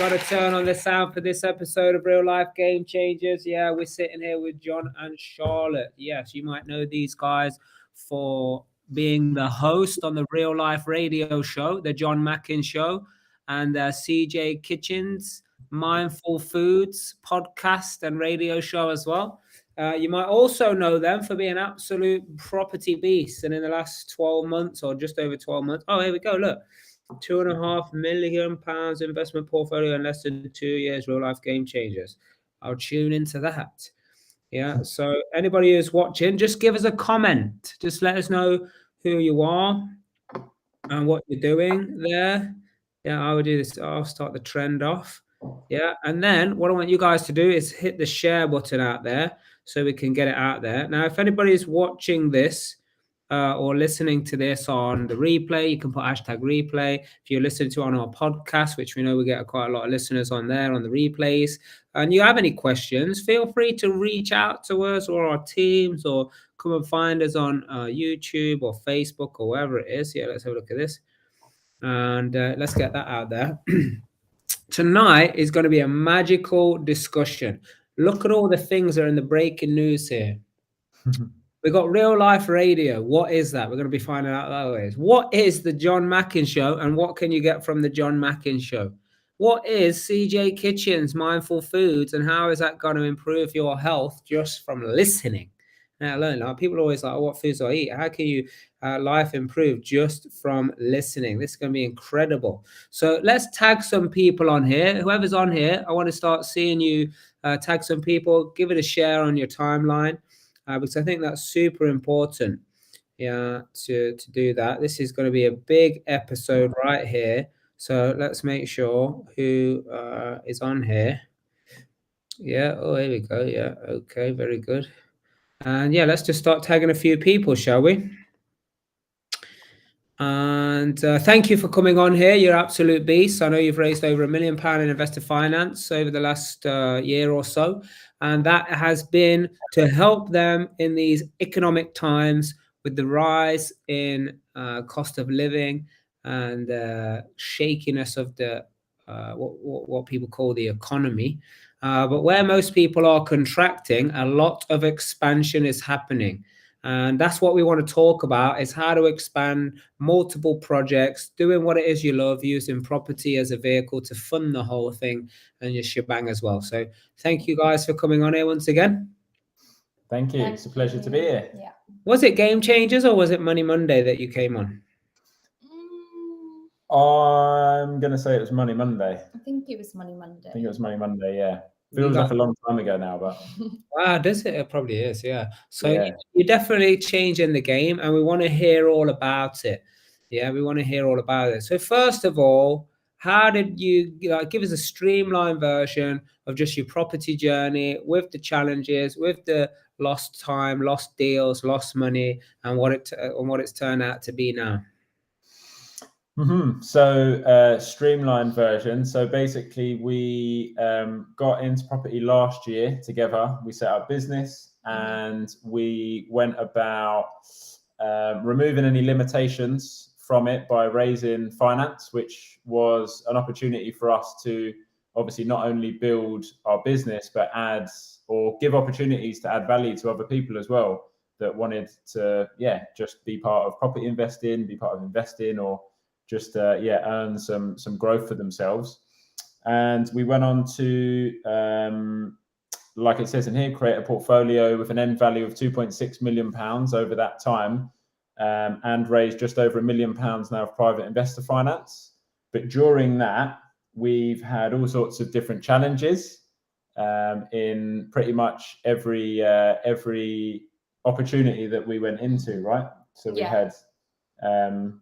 got to turn on the sound for this episode of Real Life Game Changers. Yeah, we're sitting here with John and Charlotte. Yes, you might know these guys for being the host on the Real Life Radio Show, the John Mackin Show, and CJ Kitchens Mindful Foods podcast and radio show as well. You might also know them for being absolute property beasts. And in the last 12 months or just over 12 months, oh, here we go. Look, £2.5 million investment portfolio in less than 2 years, Real Life Game Changers. I'll tune into that. Yeah. So anybody who's watching, just give us a comment. Just let us know who you are and what you're doing there. Yeah, I will do this. I'll start the trend off. Yeah. And then what I want you guys to do is hit the share button out there so we can get it out there. Now, if anybody is watching this or listening to this on the replay, you can put hashtag replay. If you're listening to it on our podcast, which we know we get quite a lot of listeners on there on the replays, and you have any questions, feel free to reach out to us or our teams, or come and find us on YouTube or Facebook or wherever it is. Yeah, let's have a look at this. And let's get that out there. Tonight is going to be a magical discussion. Look at all the things that are in the breaking news here. We got Real Life Radio. What is that? We're going to be finding out that way. What is the John Mackin Show, and what can you get from the John Mackin Show? What is CJ Kitchens Mindful Foods, and how is that going to improve your health just from listening? Now, I learned that people are always like, oh, what foods do I eat? How can you life improve just from listening? This is going to be incredible. So let's tag some people on here. Whoever's on here, I want to start seeing you tag some people. Give it a share on your timeline. Because I think that's super important, yeah, to do that. This is going to be a big episode right here. So let's make sure who is on here. Yeah, oh, here we go. Yeah, okay, very good. And yeah, let's just start tagging a few people, shall we? And thank you for coming on here. You're absolute beasts. I know you've raised over £1 million in investor finance over the last year or so. And that has been to help them in these economic times with the rise in cost of living and shakiness of the what people call the economy. But where most people are contracting, a lot of expansion is happening. And that's what we want to talk about, is how to expand multiple projects, doing what it is you love, using property as a vehicle to fund the whole thing and your shebang as well. So thank you guys for coming on here once again. Thank you. It's a pleasure to be here. Yeah. Was it Game Changers or was it Money Monday that you came on? I'm going to say it was Money Monday. I think it was Money Monday. I think it was Money Monday, yeah. Feels like a long time ago now, but wow, does it? It probably is, yeah. So yeah. You're definitely changing the game, and we want to hear all about it. Yeah, we want to hear all about it. So first of all, how did you give us a streamlined version of just your property journey with the challenges, with the lost time, lost deals, lost money, and what it's turned out to be now? So streamlined version. So basically we got into property last year together. We set up business and we went about removing any limitations from it by raising finance, which was an opportunity for us to obviously not only build our business, but add or give opportunities to add value to other people as well that wanted to, just be part of property investing, be part of investing, or just earn some growth for themselves. And we went on to, like it says in here, create a portfolio with an end value of £2.6 million over that time, and raised just over £1 million now of private investor finance. But during that, we've had all sorts of different challenges in pretty much every opportunity that we went into, right? So we had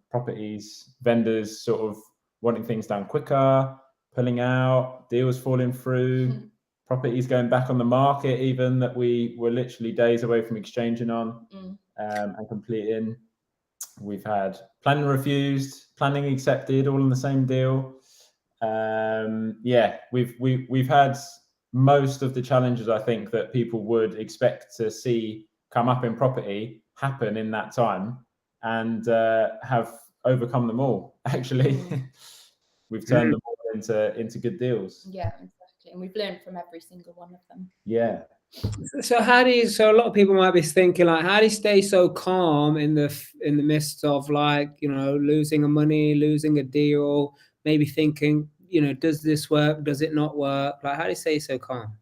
properties, vendors sort of wanting things done quicker, pulling out, deals falling through, properties going back on the market even that we were literally days away from exchanging on and completing. We've had planning refused, planning accepted, all in the same deal. We've had most of the challenges I think that people would expect to see come up in property happen in that time. And have overcome them all, actually. We've turned them all into good deals. Yeah, exactly. And we've learned from every single one of them. Yeah. So so a lot of people might be thinking like, how do you stay so calm in the midst of, like, you know, losing a money, losing a deal, maybe thinking, you know, does this work? Does it not work? Like, how do you stay so calm?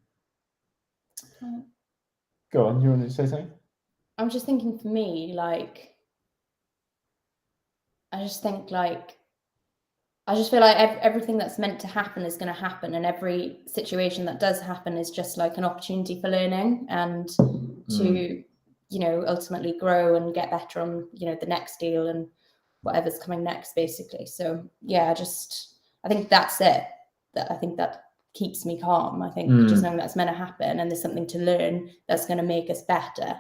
Go on, you want to say something? I'm just thinking, for me, like, I just think, like, I just feel like everything that's meant to happen is going to happen, and every situation that does happen is just like an opportunity for learning and to, you know, ultimately grow and get better on, you know, the next deal and whatever's coming next, basically. So yeah, I think that's it. I think that keeps me calm. I think just knowing that's meant to happen and there's something to learn that's going to make us better.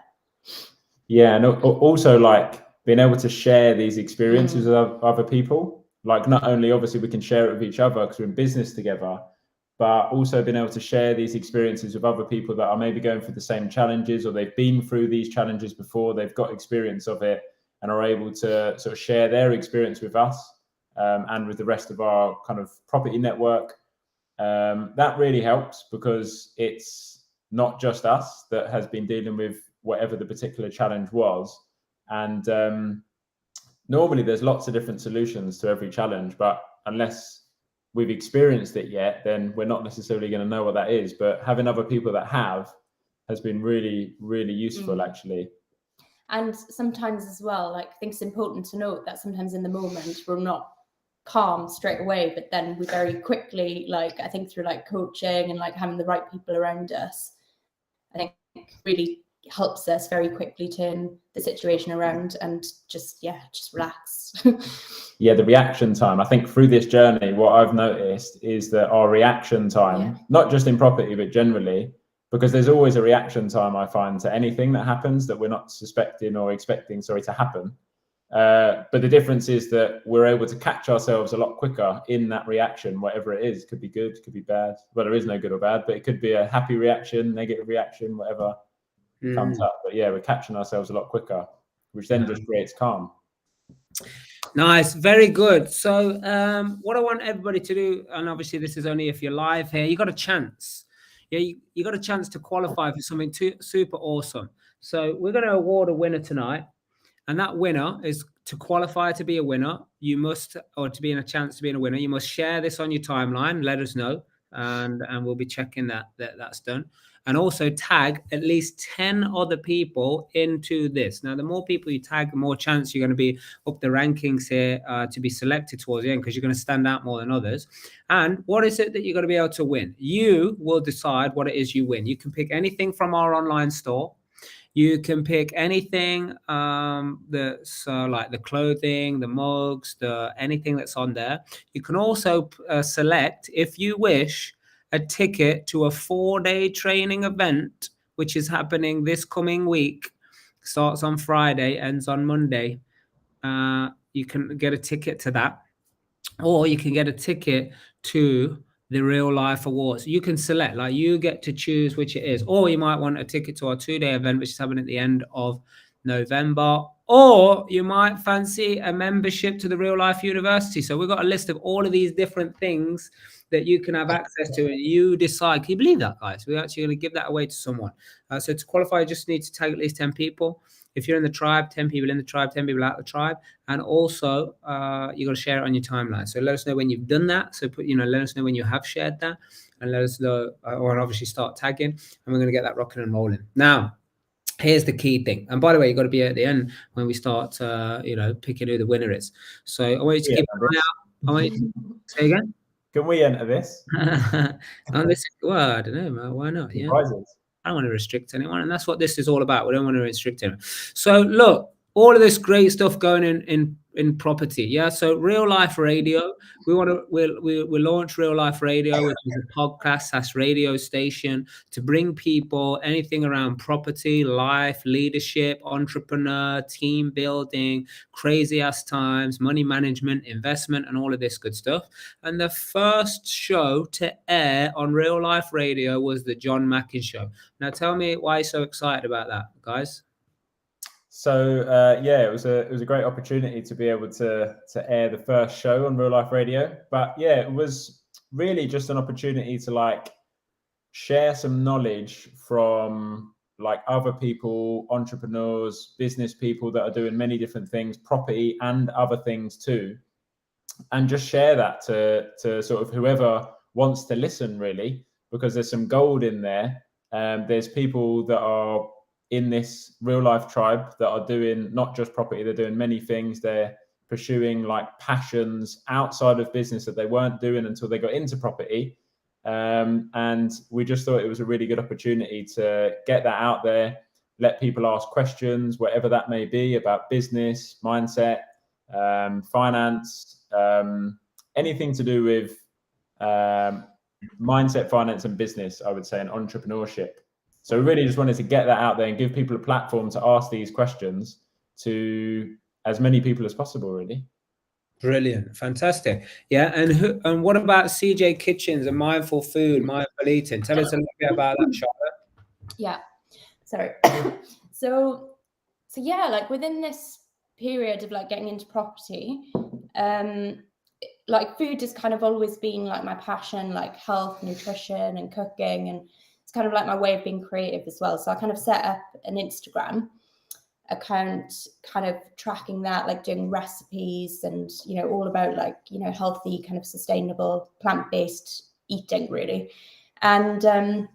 Yeah, and also, like, being able to share these experiences with other people. Like, not only obviously we can share it with each other because we're in business together, but also being able to share these experiences with other people that are maybe going through the same challenges, or they've been through these challenges before, they've got experience of it and are able to sort of share their experience with us and with the rest of our kind of property network. That really helps, because it's not just us that has been dealing with whatever the particular challenge was. And normally there's lots of different solutions to every challenge, but unless we've experienced it yet, then we're not necessarily going to know what that is. But having other people that has been really, really useful, actually. And sometimes as well, like, I think it's important to note that sometimes in the moment we're not calm straight away, but then we very quickly, like, I think through like coaching and like having the right people around us, I think really helps us very quickly turn the situation around and just relax. Yeah, the reaction time. I think through this journey, what I've noticed is that our reaction time, not just in property, but generally, because there's always a reaction time, I find, to anything that happens that we're not suspecting or expecting, to happen. But the difference is that we're able to catch ourselves a lot quicker in that reaction, whatever it is. It could be good, could be bad. Well, there is no good or bad, but it could be a happy reaction, negative reaction, whatever comes up. But yeah, we're catching ourselves a lot quicker, which then just creates calm. Nice, very good. So what I want everybody to do, and obviously this is only if you're live here, you got a chance. Yeah, you got a chance to qualify for something super awesome. So we're going to award a winner tonight, and that winner is, to qualify to be a winner, you must, or to be in a chance to be in a winner, you must share this on your timeline, let us know, and we'll be checking that's done. And also tag at least 10 other people into this. Now, the more people you tag, the more chance you're going to be up the rankings here to be selected towards the end, because you're going to stand out more than others. And what is it that you're going to be able to win? You will decide what it is you win. You can pick anything from our online store. You can pick anything that's like the clothing, the mugs, anything that's on there. You can also select, if you wish, a ticket to a 4-day training event, which is happening this coming week. Starts on Friday, ends on Monday. You can get a ticket to that, or you can get a ticket to the Real Life Awards. You can select, like, you get to choose which it is. Or you might want a ticket to our 2-day event, which is happening at the end of November. Or you might fancy a membership to the Real Life University. So we've got a list of all of these different things that you can have access to, and you decide. Can you believe that, guys? We're actually going to give that away to someone. So to qualify, you just need to tag at least 10 people. If you're in the tribe, 10 people in the tribe, 10 people out of the tribe. And also, you got to share it on your timeline. So let us know when you've done that. So let us know when you have shared that, and let us know, or obviously start tagging, and we're going to get that rocking and rolling. Now, here's the key thing. And by the way, you've got to be at the end when we start, picking who the winner is. So I want you to keep an eye out. I want you to say again. Can we enter this? Well, I don't know. Why not? Yeah. Prizes. I don't want to restrict anyone, and that's what this is all about. We don't want to restrict anyone. So look, all of this great stuff going in property. Yeah. So Real Life Radio, we'll launch Real Life Radio, which is a podcast / radio station to bring people anything around property, life, leadership, entrepreneur, team building, crazy ass times, money management, investment, and all of this good stuff. And the first show to air on Real Life Radio was the John Mackin Show. Now tell me why you're so excited about that, guys. So it was a great opportunity to be able to air the first show on Real Life Radio. But yeah, it was really just an opportunity to like share some knowledge from like other people, entrepreneurs, business people that are doing many different things, property and other things too, and just share that to sort of whoever wants to listen, really, because there's some gold in there. There's people that are in this real life tribe that are doing not just property, they're doing many things. They're pursuing like passions outside of business that they weren't doing until they got into property. And we just thought it was a really good opportunity to get that out there, let people ask questions, whatever that may be, about business, mindset, finance, anything to do with mindset, finance, and business, I would say, and entrepreneurship. So we really just wanted to get that out there and give people a platform to ask these questions to as many people as possible, really. Brilliant, fantastic. Yeah, and what about CJ Kitchens and mindful food, mindful eating? Tell us a little bit about that, Charlotte. Yeah, sorry. So yeah, like within this period of like getting into property, like food has kind of always been like my passion, like health, nutrition, and cooking, and it's kind of like my way of being creative as well. So I kind of set up an Instagram account, kind of tracking that, like doing recipes and, you know, all about like, you know, healthy, kind of sustainable, plant-based eating, really. And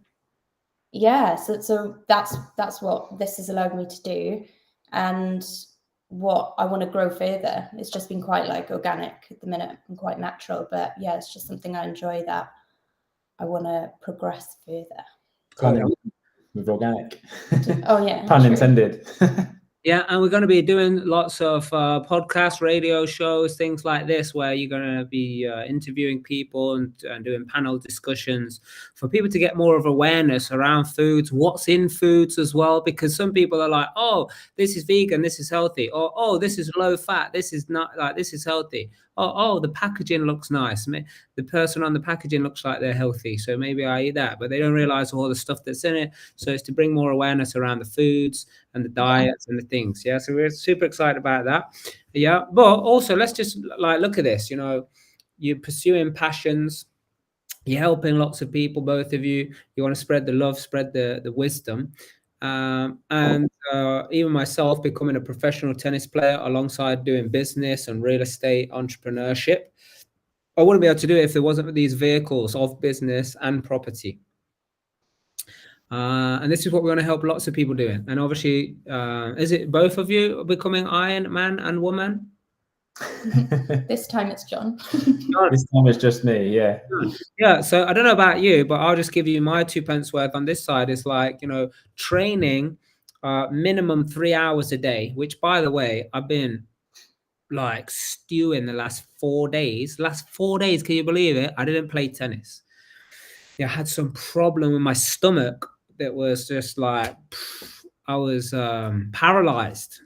yeah, so that's what this has allowed me to do, and what I want to grow further. It's just been quite like organic at the minute and quite natural, but yeah, it's just something I enjoy that I want to progress further. Cool. With organic. Oh yeah, pun intended. Yeah, and we're going to be doing lots of podcasts, radio shows, things like this, where you're going to be interviewing people and doing panel discussions for people to get more of awareness around foods, what's in foods as well, because some people are like, oh, this is vegan, this is healthy, or oh, this is low fat, this is not like, this is healthy. Oh, the packaging looks nice. The person on the packaging looks like they're healthy, so maybe I eat that, but they don't realize all the stuff that's in it. So it's to bring more awareness around the foods and the diets and the things. Yeah, so we're super excited about that. Yeah, but also let's just like look at this. You know, you're pursuing passions, you're helping lots of people, both of you. You want to spread the love, spread the wisdom. And even myself becoming a professional tennis player alongside doing business and real estate entrepreneurship, I wouldn't be able to do it if there wasn't these vehicles of business and property. And this is what we want to help lots of people doing. And obviously, is it both of you becoming Iron Man and Woman? This time it's John. This time it's just me, yeah. Yeah, so I don't know about you, but I'll just give you my 2 pence worth on this side. Is like, you know, training minimum 3 hours a day, which, by the way, I've been like stewing the last 4 days. Last 4 days, can you believe it? I didn't play tennis. Yeah, I had some problem with my stomach that was just like, I was paralyzed.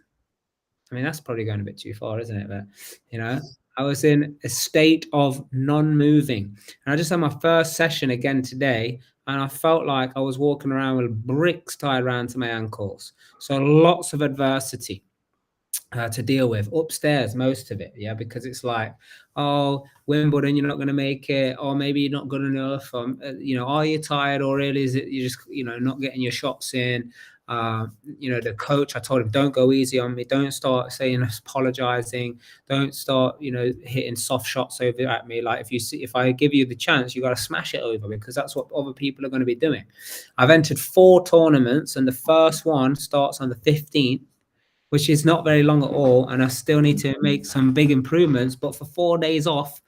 I mean, that's probably going a bit too far, isn't it? But, you know, I was in a state of non-moving. And I just had my first session again today, and I felt like I was walking around with bricks tied around to my ankles. So lots of adversity to deal with upstairs, most of it. Yeah, because it's like, oh, Wimbledon, you're not going to make it, or maybe you're not good enough. You know, are you tired, or really is it you're just, you know, not getting your shots in? You know, the coach, I told him, don't go easy on me. Don't start saying apologizing. Don't start, you know, hitting soft shots over at me. Like if I give you the chance, you got to smash it over, because that's what other people are going to be doing. I've entered 4 tournaments, and the first one starts on the 15th, which is not very long at all. And I still need to make some big improvements, but for 4 days off,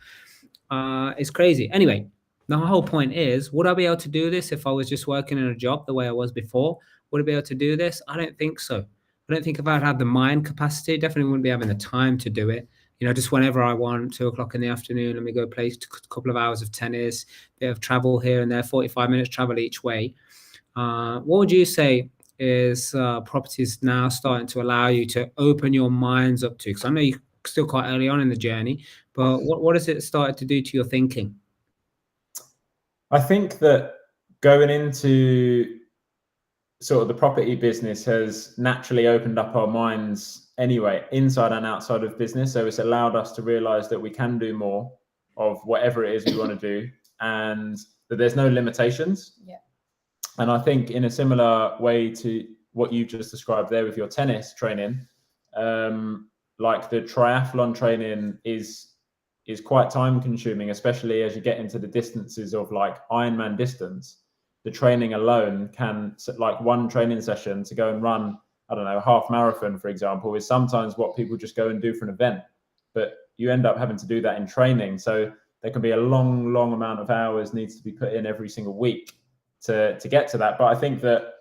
it's crazy. Anyway, the whole point is, would I be able to do this if I was just working in a job the way I was before? Would I be able to do this? I don't think so. I don't think if I had the mind capacity, definitely wouldn't be having the time to do it. You know, just whenever I want, 2 o'clock in the afternoon, let me go play a couple of hours of tennis, bit of travel here and there, 45 minutes travel each way. What would you say is properties now starting to allow you to open your minds up to? Because I know you're still quite early on in the journey, but what has it started to do to your thinking? I think that going into sort of the property business has naturally opened up our minds anyway, inside and outside of business. So it's allowed us to realize that we can do more of whatever it is we want to do. and that there's no limitations. Yeah. And I think in a similar way to what you just described there with your tennis training, like the triathlon training is quite time consuming, especially as you get into the distances of like Ironman distance. The training alone can, like one training session to go and run, I don't know, half marathon, for example, is sometimes what people just go and do for an event. But you end up having to do that in training. So there can be a long amount of hours needs to be put in every single week to get to that. But I think that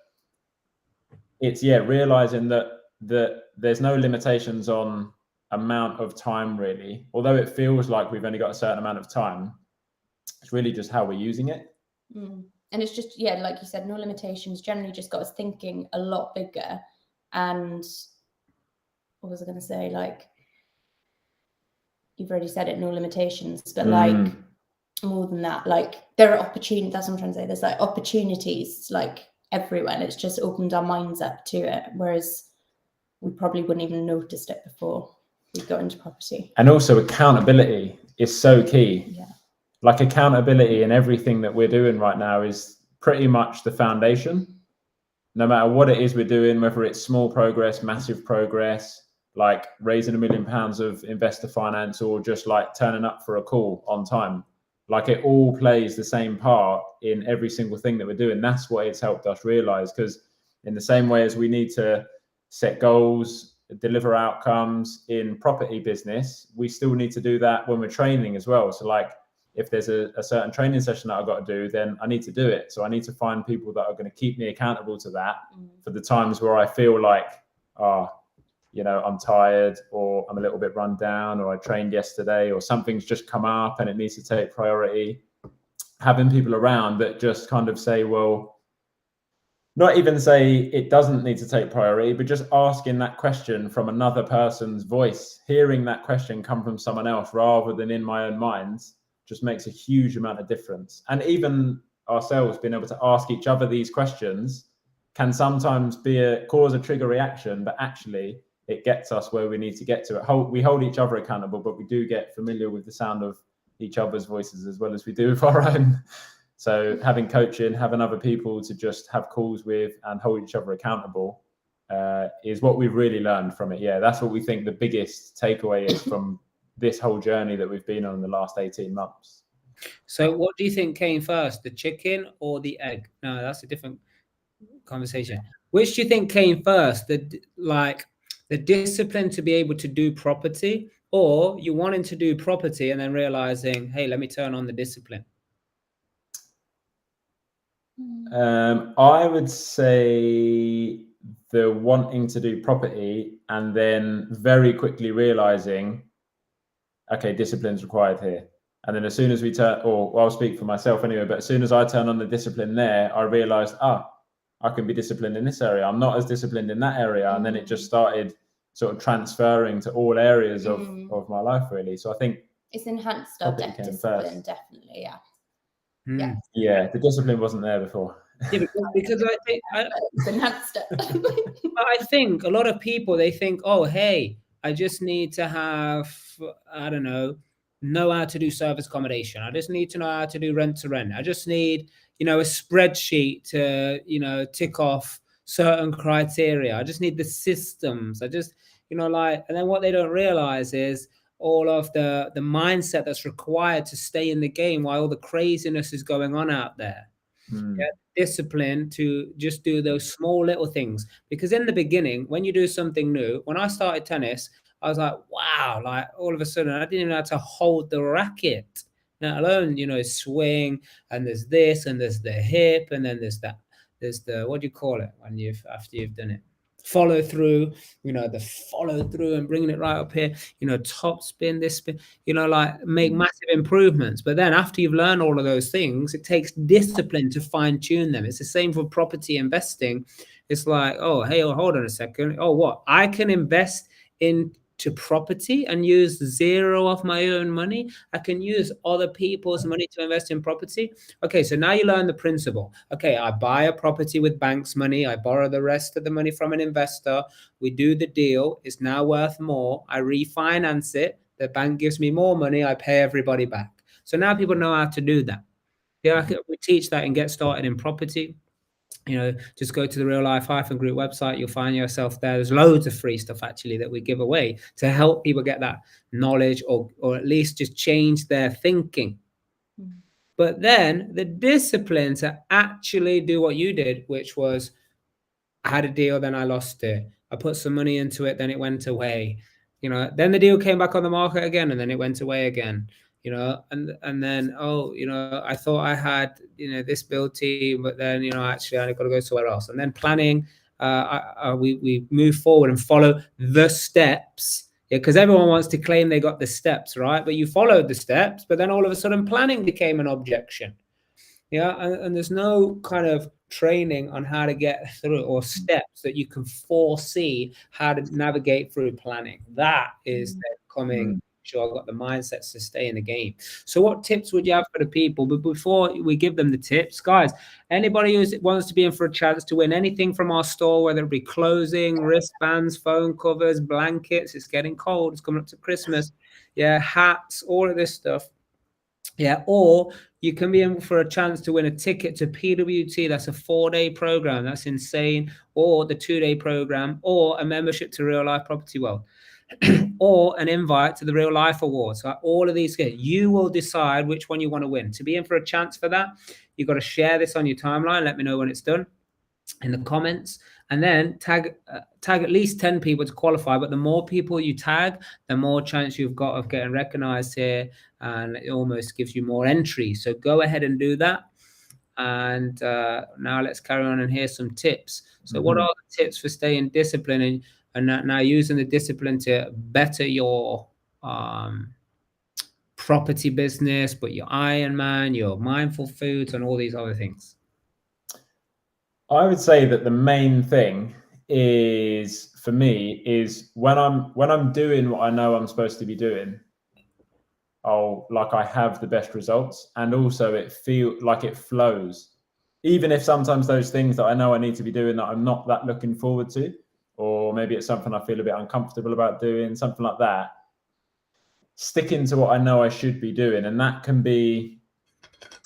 it's, realizing that there's no limitations on amount of time, really. Although it feels like we've only got a certain amount of time, it's really just how we're using it. And it's just, like you said, no limitations, generally just got us thinking a lot bigger. And what was I going to say? Like, you've already said it, no limitations, but like more than that, like there are opportunities. That's what I'm trying to say. There's like opportunities like everywhere. And it's just opened our minds up to it. Whereas we probably wouldn't even noticed it before we got into property. And also accountability is so key. Yeah. Like accountability in everything that we're doing right now is pretty much the foundation. No matter what it is we're doing, whether it's small progress, massive progress, like raising £1 million of investor finance, or just like turning up for a call on time, like it all plays the same part in every single thing that we're doing. That's what it's helped us realize, because in the same way as we need to set goals, deliver outcomes in property business, we still need to do that when we're training as well. So like, if there's a certain training session that I've got to do, then I need to do it. So I need to find people that are going to keep me accountable to that for the times where I feel like, I'm tired, or I'm a little bit run down, or I trained yesterday, or something's just come up and it needs to take priority. Having people around that just kind of say, well, not even say it doesn't need to take priority, but just asking that question from another person's voice, hearing that question come from someone else rather than in my own mind, just makes a huge amount of difference. And even ourselves being able to ask each other these questions can sometimes cause a trigger reaction, but actually it gets us where we need to get to. We hold each other accountable, but we do get familiar with the sound of each other's voices as well as we do with our own. So having coaching, having other people to just have calls with and hold each other accountable is what we've really learned from it. Yeah, that's what we think the biggest takeaway is from this whole journey that we've been on in the last 18 months. So what do you think came first, the chicken or the egg? No, that's a different conversation. Which do you think came first, the discipline to be able to do property, or you wanting to do property and then realizing, hey, let me turn on the discipline? I would say the wanting to do property and then very quickly realizing, okay, discipline's required here. And then as soon as we I'll speak for myself anyway, but as soon as I turn on the discipline there, I realized, I can be disciplined in this area. I'm not as disciplined in that area. And then it just started sort of transferring to all areas of my life, really. So I think it's enhanced our discipline, definitely. Yeah. Yeah, the discipline wasn't there before. Yeah, because I think it's enhanced it. I think a lot of people, they think, oh, hey, I just need to have, I don't know how to do service accommodation. I just need to know how to do rent to rent. I just need, a spreadsheet to, tick off certain criteria. I just need the systems. I just, and then what they don't realize is all of the mindset that's required to stay in the game while all the craziness is going on out there. Yeah, discipline to just do those small little things. Because in the beginning, when you do something new, when I started tennis, I was like, wow, like all of a sudden I didn't even know how to hold the racket, let alone, swing, and there's this, and there's the hip, and then there's the, what do you call it when after you've done it? Follow through, the follow through and bringing it right up here, top spin, this spin, make massive improvements. But then after you've learned all of those things, it takes discipline to fine tune them. It's the same for property investing. It's like, oh, hey, hold on a second. Oh, what? I can invest into property and use zero of my own money. I can use other people's money to invest in property. Okay, so now you learn the principle. Okay, I buy a property with bank's money. I borrow the rest of the money from an investor. We do the deal. It's now worth more. I refinance it. The bank gives me more money. I pay everybody back. So now people know how to do that. Yeah, we teach that and Get Started in Property. Just go to the Real Life Group website. You'll find yourself there. There's loads of free stuff actually that we give away to help people get that knowledge, or at least just change their thinking. But then the discipline to actually do what you did, which was, I had a deal, then I lost it. I put some money into it, then it went away. Then the deal came back on the market again, and then it went away again. And then I thought I had this build team, but then actually I got to go somewhere else. And then planning, we move forward and follow the steps. Yeah, because everyone wants to claim they got the steps right, but you followed the steps. But then all of a sudden, planning became an objection. Yeah, and there's no kind of training on how to get through, or steps that you can foresee how to navigate through planning. That is coming. Sure, I've got the mindsets to stay in the game. So what tips would you have for the people? But before we give them the tips, guys, anybody who wants to be in for a chance to win anything from our store, whether it be clothing, wristbands, phone covers, blankets, it's getting cold, it's coming up to Christmas, yeah, hats, all of this stuff. Yeah, or you can be in for a chance to win a ticket to PWT. That's a 4-day program. That's insane. Or the 2-day program, or a membership to Real Life Property World, or an invite to the Real Life Awards. So all of these, you will decide which one you want to win. To be in for a chance for that, you've got to share this on your timeline. Let me know when it's done in the comments, and then tag at least 10 people to qualify. But the more people you tag, the more chance you've got of getting recognized here, and it almost gives you more entries. So go ahead and do that. And now let's carry on and hear some tips. So what are the tips for staying disciplined and now using the discipline to better your property business, but your Ironman, your mindful foods, and all these other things? I would say that the main thing is, for me, is when I'm doing what I know I'm supposed to be doing, I have the best results, and also it feels like it flows. Even if sometimes those things that I know I need to be doing that I'm not that looking forward to, or maybe it's something I feel a bit uncomfortable about doing, something like that, sticking to what I know I should be doing. And that can be,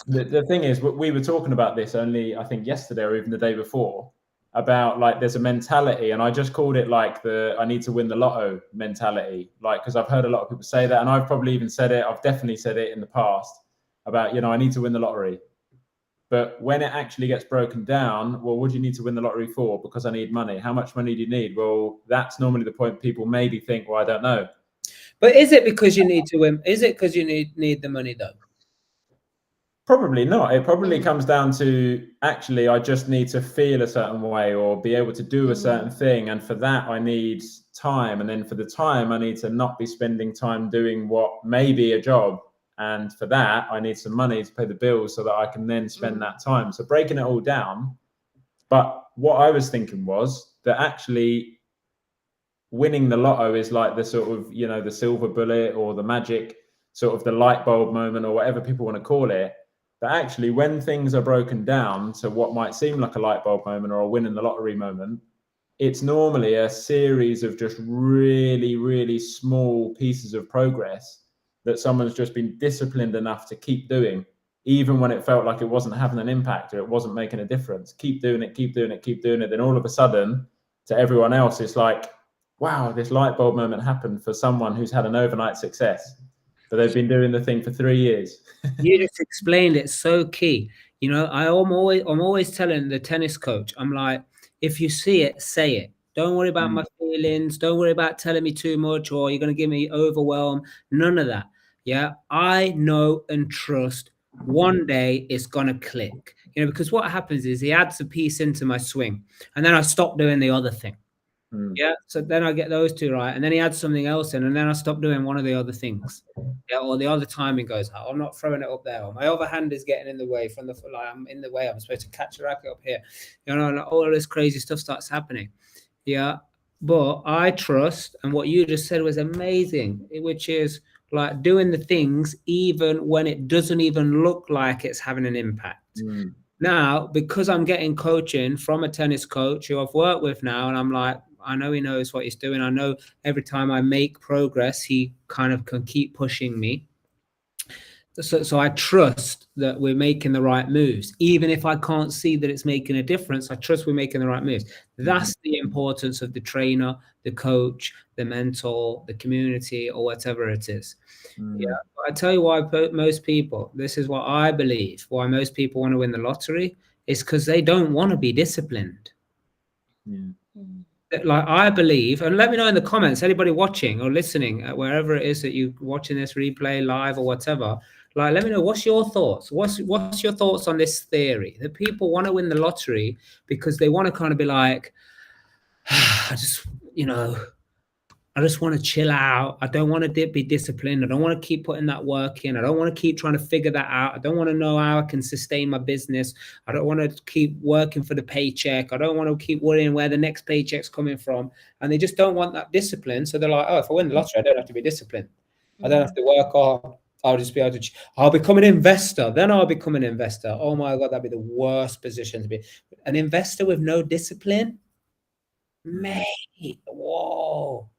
the thing is, we were talking about this only, I think yesterday or even the day before, about like there's a mentality, and I just called it like I need to win the lotto mentality, like, because I've heard a lot of people say that, and I've probably even said it, I've definitely said it in the past about, I need to win the lottery. But when it actually gets broken down, well, what do you need to win the lottery for? Because I need money. How much money do you need? Well, that's normally the point people maybe think, well, I don't know. But is it because you need to win? Is it because you need the money though? Probably not. It probably comes down to, actually, I just need to feel a certain way or be able to do a certain thing. And for that, I need time. And then for the time, I need to not be spending time doing what may be a job. And for that, I need some money to pay the bills so that I can then spend that time. So breaking it all down. But what I was thinking was that actually winning the lotto is like the sort of, the silver bullet or the magic, sort of the light bulb moment, or whatever people want to call it. But actually, when things are broken down to what might seem like a light bulb moment or a win in the lottery moment, it's normally a series of just really, really small pieces of progress that someone's just been disciplined enough to keep doing, even when it felt like it wasn't having an impact or it wasn't making a difference. Keep doing it, keep doing it, keep doing it. Then all of a sudden, to everyone else, it's like, wow, this light bulb moment happened for someone who's had an overnight success, but they've been doing the thing for 3 years. You just explained it so key. I'm always telling the tennis coach, I'm like, if you see it, say it. Don't worry about my feelings. Don't worry about telling me too much, or you're going to give me overwhelm. None of that. Yeah. I know and trust one day it's going to click, because what happens is he adds a piece into my swing, and then I stop doing the other thing. Yeah, so then I get those two right, and then he adds something else in, and then I stop doing one of the other things. Yeah, or the other timing goes, oh, I'm not throwing it up there, or my other hand is getting in the way from I'm in the way. I'm supposed to catch the racket up here. And all this crazy stuff starts happening. Yeah, but I trust, and what you just said was amazing, which is like doing the things even when it doesn't even look like it's having an impact. Now, because I'm getting coaching from a tennis coach who I've worked with now, and I'm like, I know he knows what he's doing. I know every time I make progress, he kind of can keep pushing me so I trust that we're making the right moves. Even if I can't see that it's making a difference, I trust we're making the right moves. That's the importance of the trainer, the coach, the mentor, the community, or whatever it is. Yeah, I tell you why most people, this is what I believe, why most people want to win the lottery is because they don't want to be disciplined. Like I believe, and let me know in the comments, anybody watching or listening, wherever it is that you're watching this replay live or whatever, like let me know what's your thoughts. What's your thoughts on this theory that people want to win the lottery because they want to kind of be like, I just, I just want to chill out. I don't want to be disciplined. I don't want to keep putting that work in. I don't want to keep trying to figure that out. I don't want to know how I can sustain my business. I don't want to keep working for the paycheck. I don't want to keep worrying where the next paycheck's coming from. And they just don't want that discipline. So they're like, oh, if I win the lottery, I don't have to be disciplined. I don't have to work hard. I'll just be able to, I'll become an investor. Then I'll become an investor. Oh my God, that'd be the worst position to be. An investor with no discipline? Mate, whoa.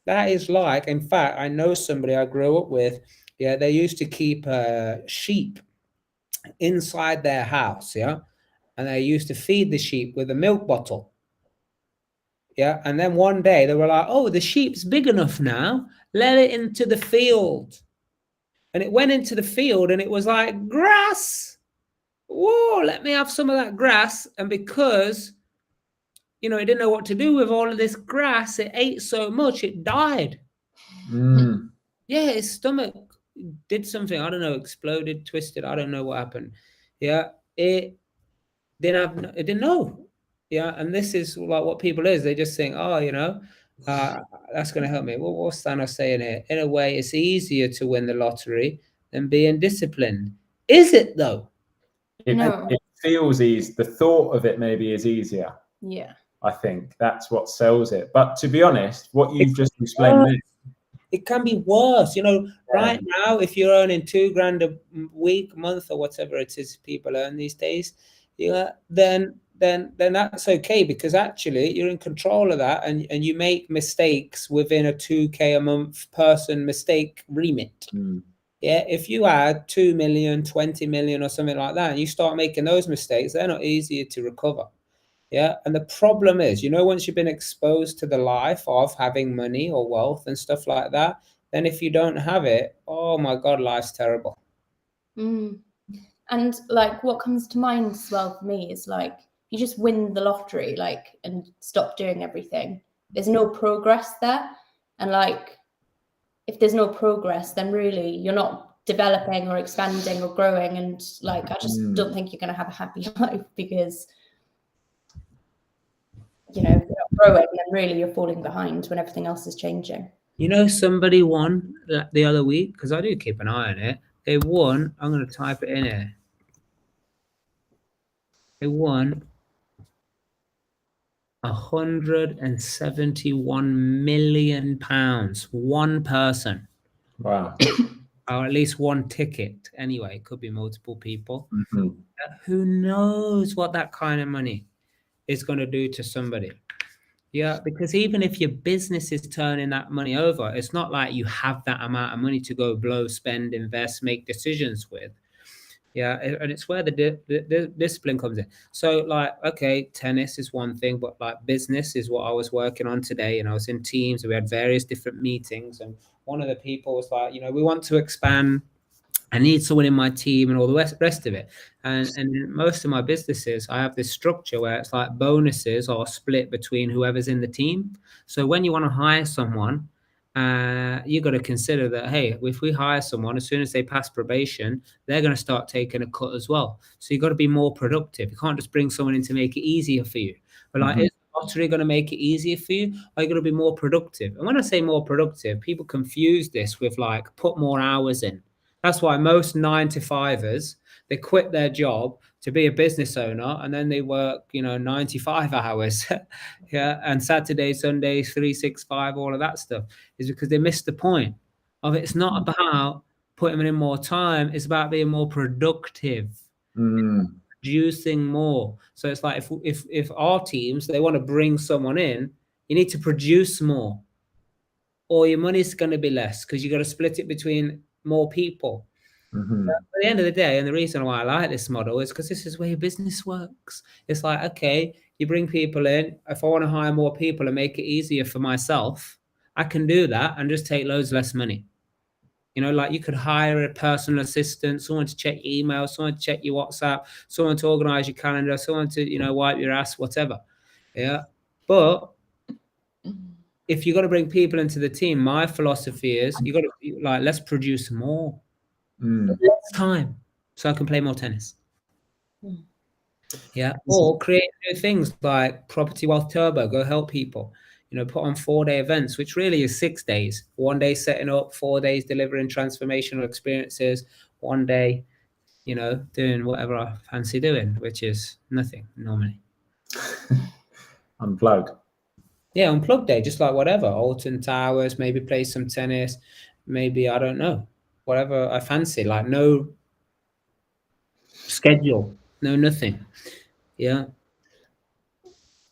That is like, in fact, I know somebody I grew up with. Yeah, they used to keep sheep inside their house. Yeah, and they used to feed the sheep with a milk bottle. Yeah, and then one day they were like, "Oh, the sheep's big enough now. Let it into the field." And it went into the field, and it was like grass. Whoa! Let me have some of that grass. And because it didn't know what to do with all of this grass, it ate so much it died. Yeah, his stomach did something. I don't know, exploded, twisted. I don't know what happened. Yeah, it didn't know. Yeah, and this is like what people is. They just think, oh, that's going to help me. Well, what's Thanos saying here? In a way, it's easier to win the lottery than being disciplined. Is it though? It feels easy. The thought of it maybe is easier. Yeah. I think that's what sells it. But to be honest, what you've just explained, it can be worse. Right now, if you're earning $2,000 a week, month, or whatever it is people earn these days, then that's okay, because actually you're in control of that, and you make mistakes within a $2,000 a month person mistake remit. Yeah, if you add 2 million, 20 million or something like that, and you start making those mistakes, they're not easier to recover. Yeah. And the problem is, once you've been exposed to the life of having money or wealth and stuff like that, then if you don't have it, oh my God, life's terrible. And like what comes to mind as well for me is like, you just win the lottery, like, and stop doing everything. There's no progress there. And like, if there's no progress, then really you're not developing or expanding or growing. And like, I just don't think you're going to have a happy life, because if you're not growing, then really you're falling behind when everything else is changing. Somebody won the other week, because I do keep an eye on it. They won. I'm going to type it in here. They won £171 million. One person. Wow. Or at least one ticket. Anyway, it could be multiple people. Who knows what that kind of money is going to do to somebody? Yeah, because even if your business is turning that money over, it's not like you have that amount of money to go blow, spend, invest, make decisions with. Yeah, and it's where the discipline comes in. So like, okay, tennis is one thing, but like business is what I was working on today. And I was in teams, and we had various different meetings. And one of the people was like, we want to expand. I need someone in my team and all the rest of it. And in most of my businesses, I have this structure where it's like bonuses are split between whoever's in the team. So when you want to hire someone, you got to consider that, hey, if we hire someone, as soon as they pass probation, they're going to start taking a cut as well. So you got to be more productive. You can't just bring someone in to make it easier for you. But like, is the lottery going to make it easier for you? Are you going to be more productive? And when I say more productive, people confuse this with like put more hours in. That's why most 9-to-5ers, they quit their job to be a business owner, and then they work, 95 hours. Yeah, and Saturday, Sundays, 365, all of that stuff, is because they missed the point of it. It's not about putting in more time. It's about being more productive, producing more. So it's like if our teams, they want to bring someone in, you need to produce more, or your money's going to be less, because you got to split it between more people. Mhm. At the end of the day, and the reason why I like this model is because this is where your business works. It's like, okay, you bring people in. If I want to hire more people and make it easier for myself, I can do that and just take loads less money. You know, like you could hire a personal assistant, someone to check your email, someone to check your WhatsApp, someone to organize your calendar, someone to, you know, wipe your ass, whatever. Yeah. But if you're going to bring people into the team, my philosophy is you got to, like, let's produce more. Less time so I can play more tennis. Yeah. Or create new things like Property Wealth Turbo, go help people. You know, put on 4-day events, which really is 6 days. 1 day setting up, 4 days delivering transformational experiences, 1 day, you know, doing whatever I fancy doing, which is nothing normally. Unplug. Yeah, unplug day, just like whatever. Alton Towers, maybe play some tennis, maybe, I don't know, whatever I fancy. Like no schedule, no nothing. Yeah.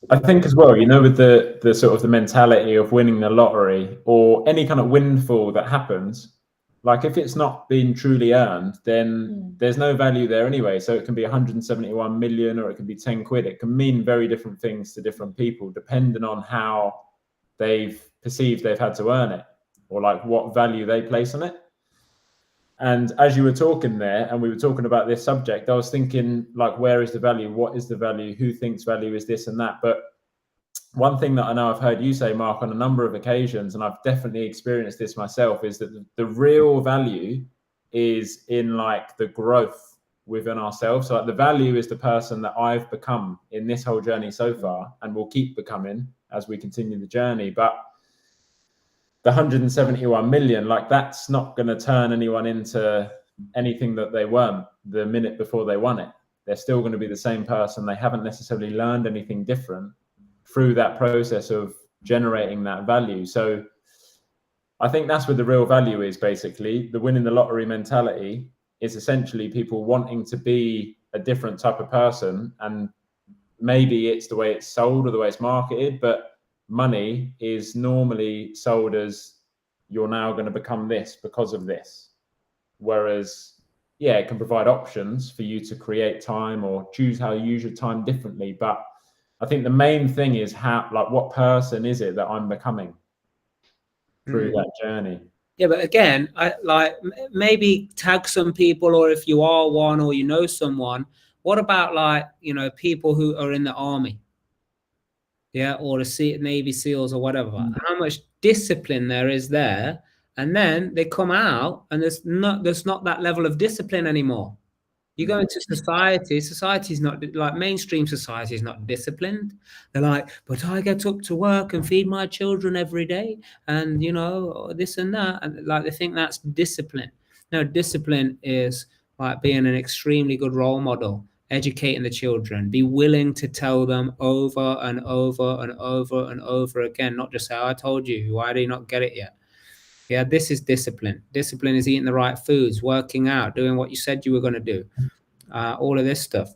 I think as well, you know, with the sort of the mentality of winning the lottery or any kind of windfall that happens, like if it's not been truly earned, then there's no value there anyway. So it can be 171 million or it can be 10 quid. It can mean very different things to different people depending on how they've perceived they've had to earn it or like what value they place on it. And as you were talking there and we were talking about this subject, I was thinking, like, where is the value? What is the value? Who thinks value is this and that? But one thing that I know I've heard you say, Mark, on a number of occasions, and I've definitely experienced this myself, is that the real value is in like the growth within ourselves. So like, the value is the person that I've become in this whole journey so far and will keep becoming as we continue the journey. But the 171 million, like that's not going to turn anyone into anything that they weren't the minute before they won it. They're still going to be the same person. They haven't necessarily learned anything different through that process of generating that value. So I think that's where the real value is. Basically, the winning the lottery mentality is essentially people wanting to be a different type of person, and maybe it's the way it's sold or the way it's marketed, but money is normally sold as you're now going to become this because of this. Whereas, yeah, it can provide options for you to create time or choose how you use your time differently. But I think the main thing is how, like, what person is it that I'm becoming through that journey? Yeah, but again, I like maybe tag some people, or if you are one or you know someone, what about like, you know, people who are in the army? Yeah, or the Navy SEALs or whatever. How much discipline there is there, and then they come out and there's not that level of discipline anymore. You go into society, society's not like mainstream society is not disciplined. They're like, but I get up to work and feed my children every day, and you know, this and that, and like they think that's discipline. No, discipline is like being an extremely good role model, educating the children, be willing to tell them over and over and over and over again, not just say, I told you, why do you not get it yet? Yeah, this is discipline. Discipline is eating the right foods, working out, doing what you said you were going to do, all of this stuff.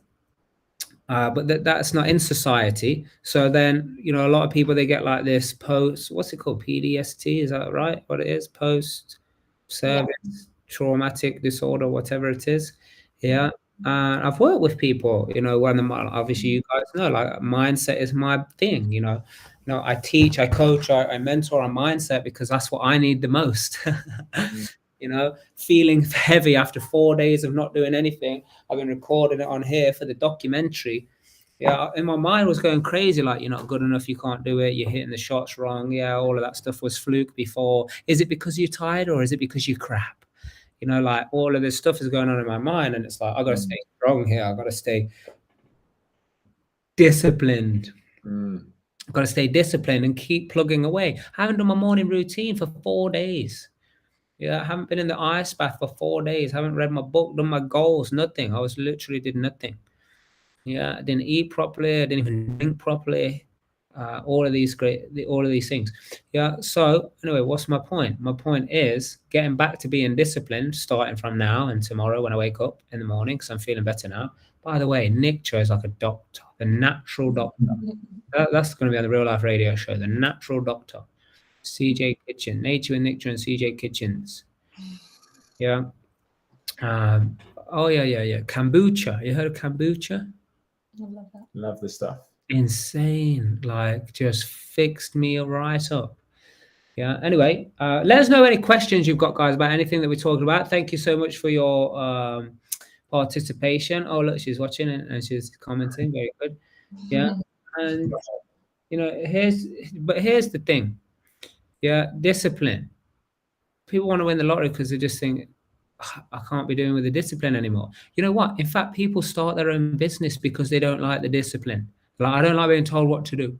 But that's not in society. So then, you know, a lot of people, they get like this post, what's it called? PDST, is that right? What it is? Post service traumatic disorder, whatever it is. Yeah. I've worked with people, you know, when obviously you guys know, like mindset is my thing, you know. I teach, I coach, I mentor on mindset because that's what I need the most. You know, feeling heavy after 4 days of not doing anything. I've been recording it on here for the documentary. Yeah, and my mind was going crazy, like, you're not good enough, you can't do it, you're hitting the shots wrong. Yeah, all of that stuff was fluke before. Is it because you're tired or is it because you're crap? You know, like all of this stuff is going on in my mind, and it's like, I got to stay strong here. I got to stay disciplined. I've got to stay disciplined and keep plugging away. I haven't done my morning routine for 4 days. Yeah, I haven't been in the ice bath for 4 days. Haven't read my book, done my goals, nothing. I was literally did nothing. Yeah, I didn't eat properly. I didn't even drink properly. All of these things. Yeah. So anyway, what's my point? My point is getting back to being disciplined, starting from now and tomorrow when I wake up in the morning, because I'm feeling better now. By the way, Nick chose like a doctor, the natural doctor. That's going to be on the Real Life Radio Show, the natural doctor. CJ Kitchen, Nature with Nick and CJ Kitchens. Yeah. Oh yeah. Kombucha. You heard of kombucha? I love that. Love the stuff. Insane. Like, just fixed me right up. Yeah. Anyway, let us know any questions you've got, guys, about anything that we're talking about. Thank you so much for your participation. Oh, look, she's watching and she's commenting. Very good. Yeah. And here's the thing. Yeah, discipline. People want to win the lottery because they just think, I can't be doing with the discipline anymore. You know what? In fact, people start their own business because they don't like the discipline. Like, I don't like being told what to do.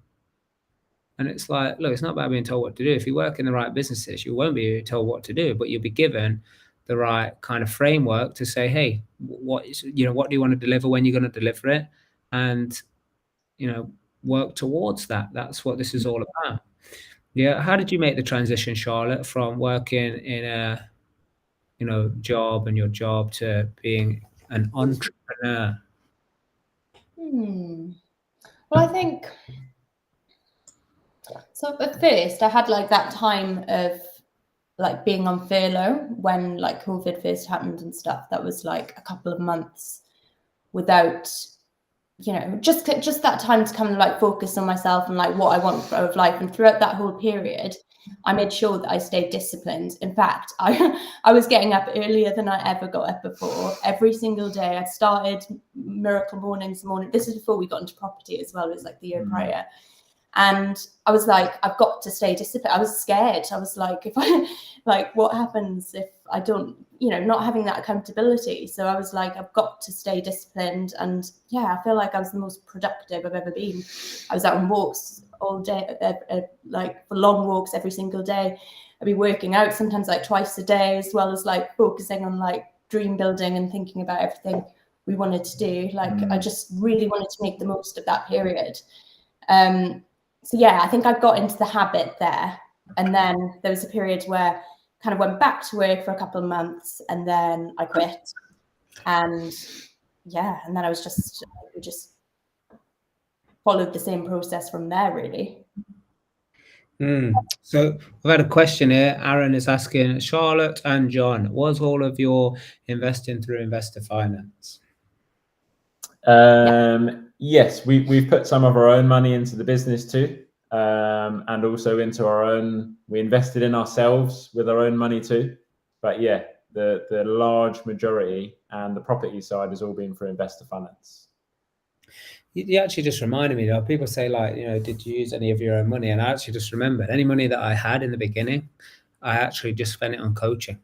And it's like, look, it's not about being told what to do. If you work in the right businesses, you won't be told what to do, but you'll be given the right kind of framework to say, hey, what do you want to deliver, when you're going to deliver it, and work towards that. That's what this is all about. Yeah. How did you make the transition, Charlotte, from working in a job and your job to being an entrepreneur? Well, I think so. At first, I had like that time of like being on furlough when like COVID first happened and stuff. That was like a couple of months without, just that time to kind of like focus on myself and like what I want out of life. And throughout that whole period, I made sure that I stayed disciplined. In fact, I was getting up earlier than I ever got up before. Every single day, I started miracle mornings. This is before we got into property as well. It was like the year prior. And I was like, I've got to stay disciplined. I was scared. I was like, what happens if I don't, not having that accountability. So I was like, I've got to stay disciplined. And yeah, I feel like I was the most productive I've ever been. I was out on walks all day, like for long walks every single day. I'd be working out sometimes like twice a day, as well as like focusing on like dream building and thinking about everything we wanted to do. Like I just really wanted to make the most of that period. So yeah, I think I got into the habit there. And then there was a period where I kind of went back to work for a couple of months and then I quit. And yeah, and then we just followed the same process from there, really. So we've had a question here. Aaron is asking, Charlotte and John, was all of your investing through investor finance? Yes, we've put some of our own money into the business too, and also into we invested in ourselves with our own money too. But yeah, the large majority and the property side has all been through investor finance. You actually just reminded me, though. People say, like, did you use any of your own money? And I actually just remembered any money that I had in the beginning, I actually just spent it on coaching.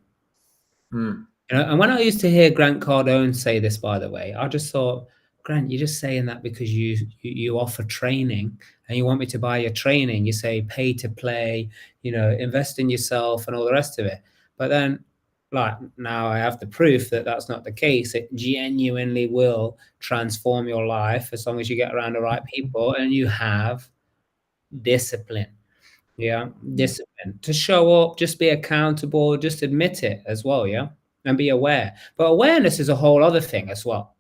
And when I used to hear Grant Cardone say this, by the way, I just thought, Grant, you're just saying that because you offer training and you want me to buy your training. You say pay to play, invest in yourself and all the rest of it. But then, like, now I have the proof that that's not the case. It genuinely will transform your life as long as you get around the right people and you have discipline. Yeah, discipline to show up, just be accountable, just admit it as well. Yeah, and be aware. But awareness is a whole other thing as well.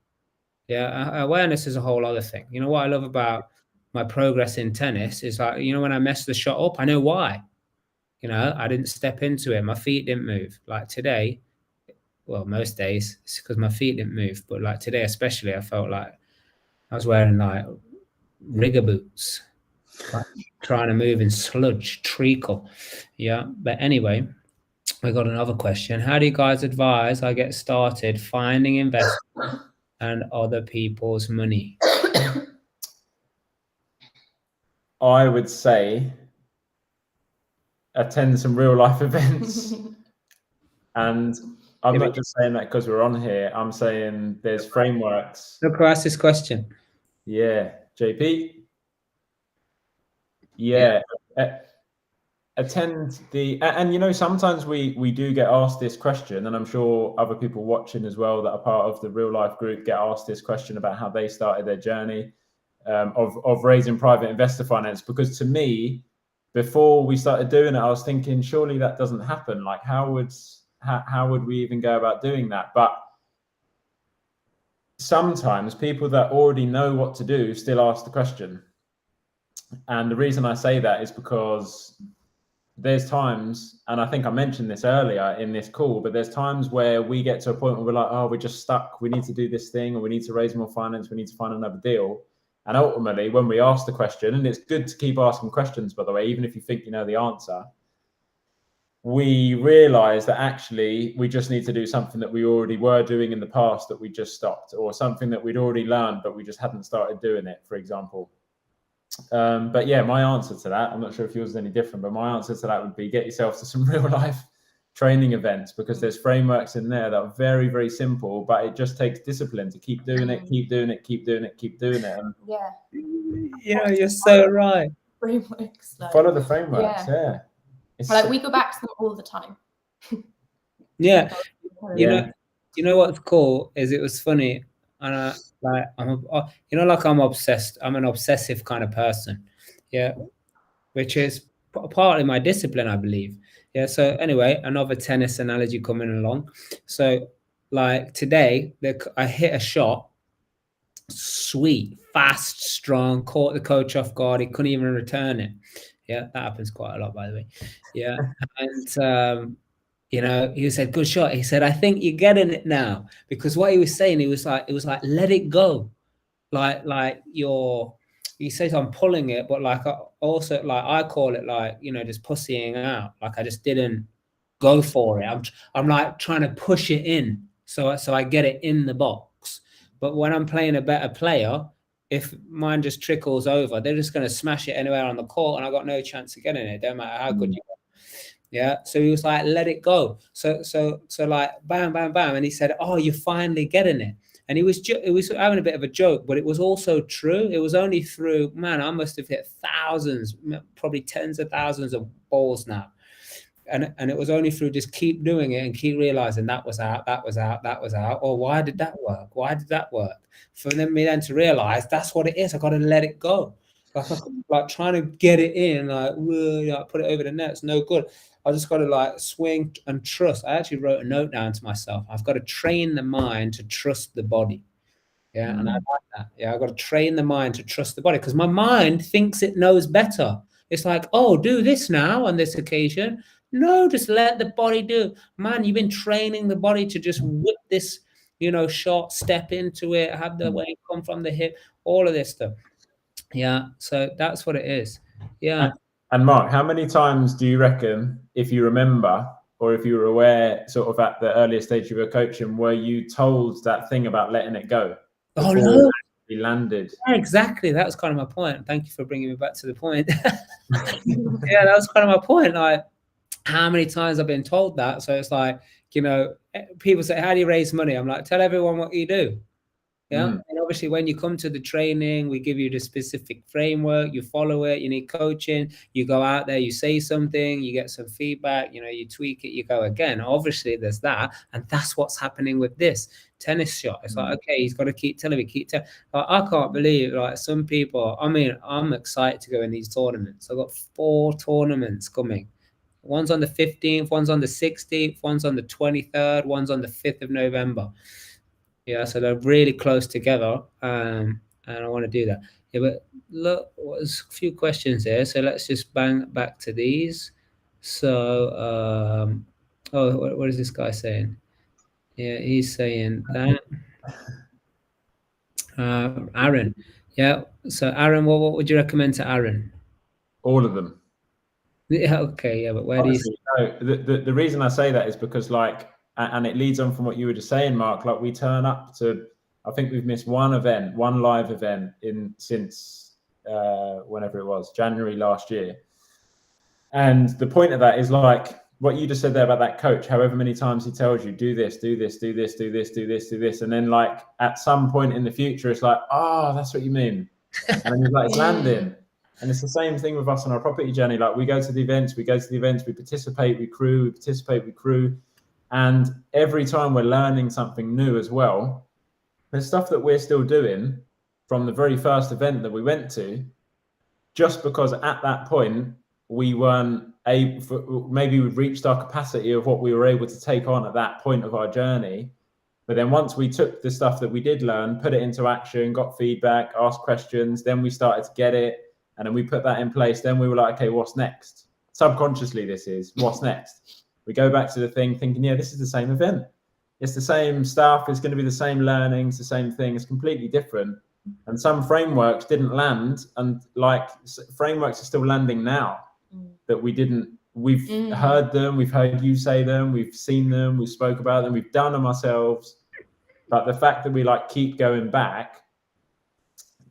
Yeah, awareness is a whole other thing. You know what I love about my progress in tennis is like, when I mess the shot up, I know why. I didn't step into it. My feet didn't move. Like today, well, most days it's because my feet didn't move. But like today, especially, I felt like I was wearing like rigger boots, like trying to move in sludge, treacle. Yeah. But anyway, we got another question. How do you guys advise I get started finding investors and other people's money? I would say attend some real life events. And I'm not just saying that because we're on here. I'm saying there's frameworks. Look who asked this question. Yeah, JP. Yeah. Attend and sometimes we do get asked this question, and I'm sure other people watching as well that are part of the real life group get asked this question about how they started their journey of raising private investor finance. Because to me, before we started doing it, I was thinking, surely that doesn't happen. Like, how would we even go about doing that? But sometimes people that already know what to do still ask the question. And the reason I say that is because there's times, and I think I mentioned this earlier in this call, but there's times where we get to a point where we're like, oh, we're just stuck. We need to do this thing, or we need to raise more finance. We need to find another deal. And ultimately, when we ask the question, and it's good to keep asking questions, by the way, even if you think you know the answer, we realize that actually we just need to do something that we already were doing in the past that we just stopped, or something that we'd already learned, but we just hadn't started doing it, for example. But yeah, my answer to that, I'm not sure if yours is any different, but my answer to that would be get yourself to some real life training events, because there's frameworks in there that are very, very simple, but it just takes discipline to keep doing it, keep doing it, keep doing it, keep doing it. And Yeah. You know, you're so right. Frameworks. Follow the frameworks. Yeah. Like we go back to them all the time. Yeah. You know what's cool is it was funny, and I'm obsessed. I'm an obsessive kind of person. Yeah. Which is partly my discipline, I believe. Yeah. So anyway, another tennis analogy coming along. So like today, I hit a shot, sweet, fast, strong, caught the coach off guard. He couldn't even return it. Yeah, that happens quite a lot, by the way. Yeah. And you know, he said, good shot. He said, I think you're getting it now. Because what he was saying, it was like, let it go. He says I'm pulling it, but like also like I call it like, you know, just pussying out. Like I just didn't go for it. I'm like trying to push it in so I get it in the box. But when I'm playing a better player, if mine just trickles over, they're just going to smash it anywhere on the court, and I got no chance of getting it. Don't matter how good you are. Yeah. So he was like, let it go. So like bam, bam, bam. And he said, oh, you're finally getting it. And it was having a bit of a joke, but it was also true. It was only through, man, I must have hit thousands, probably tens of thousands of balls now. And it was only through just keep doing it and keep realizing that was out. Or why did that work? For me then to realize that's what it is. I got to let it go. Like trying to get it in, like put it over the net. It's no good. I just got to like swing and trust. I actually wrote a note down to myself. I've got to train the mind to trust the body. Yeah. And I like that. Yeah. I've got to train the mind to trust the body, because my mind thinks it knows better. It's like, oh, do this now on this occasion. No, just let the body do. Man, you've been training the body to just whip this, you know, shot, step into it, have the weight come from the hip, all of this stuff. Yeah. So that's what it is. Yeah. And Mark, how many times do you reckon, if you remember, or if you were aware sort of at the earlier stage of your coaching, were you told that thing about letting it go? Oh, no. You landed. Yeah, exactly. That was kind of my point. Thank you for bringing me back to the point. Yeah, that was kind of my point. Like, how many times I've been told that? So it's like, you know, people say, how do you raise money? I'm like, tell everyone what you do. Yeah. And obviously when you come to the training, we give you the specific framework, you follow it, you need coaching, you go out there, you say something, you get some feedback, you know, you tweak it, you go again. Obviously there's that. And that's what's happening with this tennis shot. It's like, okay, he's got to keep telling me, like, I can't believe, like, some people, I mean, I'm excited to go in these tournaments. I've got 4 tournaments coming. One's on the 15th, one's on the 16th, one's on the 23rd, one's on the 5th of November. Yeah, so they're really close together, and I want to do that. Yeah, but look, there's a few questions here, so let's just bang back to these. So, what is this guy saying? Yeah, he's saying that. Aaron, yeah. So, Aaron, what would you recommend to Aaron? All of them. Yeah, okay, yeah, but where honestly, do you? No, the reason I say that is because, like, and it leads on from what you were just saying, Mark. Like, we turn up to, I think we've missed one live event since whenever it was, January last year. And the point of that is, like, what you just said there about that coach, however many times he tells you, do this, do this, do this, do this, do this, do this. And then, like, at some point in the future, it's like, oh, that's what you mean. And then he's like, it's landing. And it's the same thing with us on our property journey. Like, we go to the events, we participate, we crew. And every time we're learning something new as well. There's stuff that we're still doing from the very first event that we went to, just because at that point we weren't able, maybe we'd reached our capacity of what we were able to take on at that point of our journey. But then once we took the stuff that we did learn, put it into action, got feedback, asked questions, then we started to get it. And then we put that in place. Then we were like, okay, what's next? subconsciously this is. What's next? We go back to the thing thinking, yeah, this is the same event. It's the same stuff. It's going to be the same learnings, the same thing. It's completely different. And some frameworks didn't land, and like frameworks are still landing now that we didn't. We've heard them. We've heard you say them. We've seen them. We spoke about them. We've done them ourselves. But the fact that we like keep going back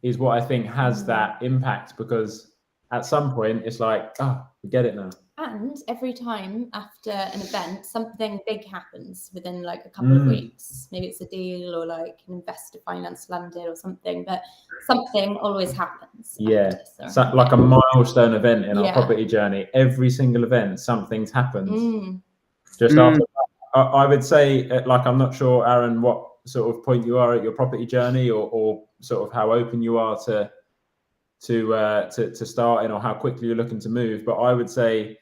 is what I think has that impact, because at some point it's like, oh, we get it now. And every time after an event, something big happens within like a couple of weeks. Maybe it's a deal or like an investor finance landed or something, but something always happens. Yeah, so like a milestone event in our property journey. Every single event, something's happened. Just after that, I would say, like, I'm not sure, Aaron, what sort of point you are at your property journey, or sort of how open you are to starting, or how quickly you're looking to move. But I would say,